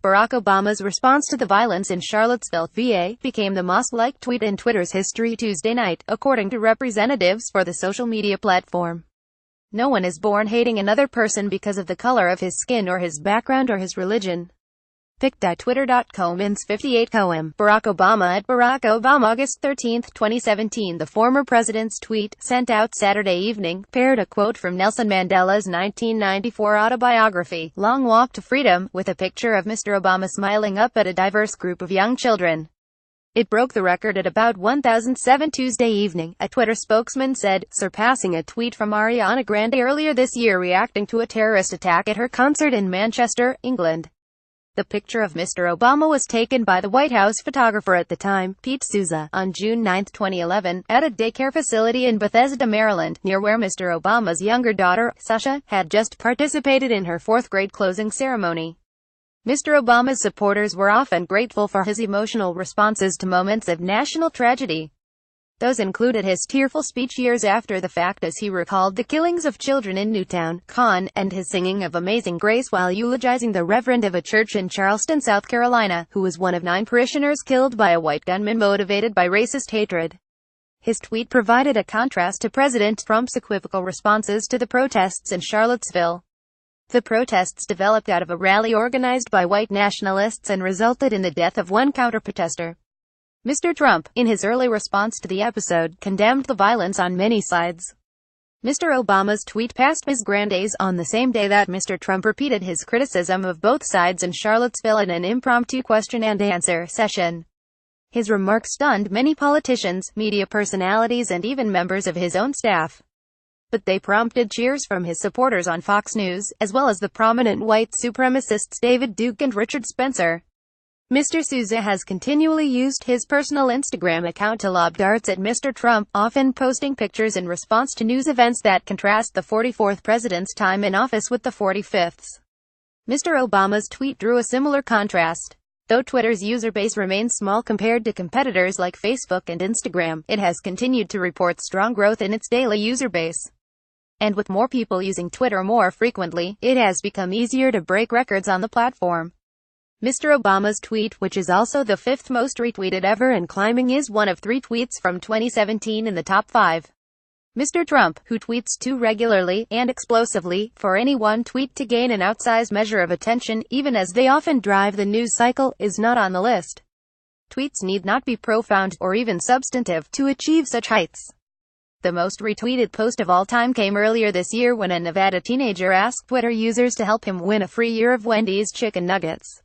Barack Obama's response to the violence in Charlottesville, VA, became the most liked tweet in Twitter's history Tuesday night, according to representatives for the social media platform. No one is born hating another person because of the color of his skin or his background or his religion. Pic.twitter.com ins 58 com. Barack Obama at Barack Obama August 13, 2017. The former president's tweet, sent out Saturday evening, paired a quote from Nelson Mandela's 1994 autobiography, Long Walk to Freedom, with a picture of Mr. Obama smiling up at a diverse group of young children. It broke the record at about 1007 Tuesday evening, a Twitter spokesman said, surpassing a tweet from Ariana Grande earlier this year reacting to a terrorist attack at her concert in Manchester, England. The picture of Mr. Obama was taken by the White House photographer at the time, Pete Souza, on June 9, 2011, at a daycare facility in Bethesda, Maryland, near where Mr. Obama's younger daughter, Sasha, had just participated in her fourth-grade closing ceremony. Mr. Obama's supporters were often grateful for his emotional responses to moments of national tragedy. Those included his tearful speech years after the fact as he recalled the killings of children in Newtown, Con, and his singing of Amazing Grace while eulogizing the reverend of a church in Charleston, South Carolina, who was one of 9 parishioners killed by a white gunman motivated by racist hatred. His tweet provided a contrast to President Trump's equivocal responses to the protests in Charlottesville. The protests developed out of a rally organized by white nationalists and resulted in the death of one counter-protester. Mr. Trump, in his early response to the episode, condemned the violence on many sides. Mr. Obama's tweet passed Ms. Grande's on the same day that Mr. Trump repeated his criticism of both sides in Charlottesville in an impromptu question-and-answer session. His remarks stunned many politicians, media personalities and even members of his own staff. But they prompted cheers from his supporters on Fox News, as well as the prominent white supremacists David Duke and Richard Spencer. Mr. Souza has continually used his personal Instagram account to lob darts at Mr. Trump, often posting pictures in response to news events that contrast the 44th president's time in office with the 45th's. Mr. Obama's tweet drew a similar contrast. Though Twitter's user base remains small compared to competitors like Facebook and Instagram, it has continued to report strong growth in its daily user base. And with more people using Twitter more frequently, it has become easier to break records on the platform. Mr. Obama's tweet, which is also the 5th most retweeted ever and climbing, is one of 3 tweets from 2017 in the top 5. Mr. Trump, who tweets too regularly and explosively for any one tweet to gain an outsized measure of attention, even as they often drive the news cycle, is not on the list. Tweets need not be profound, or even substantive, to achieve such heights. The most retweeted post of all time came earlier this year when a Nevada teenager asked Twitter users to help him win a free year of Wendy's chicken nuggets.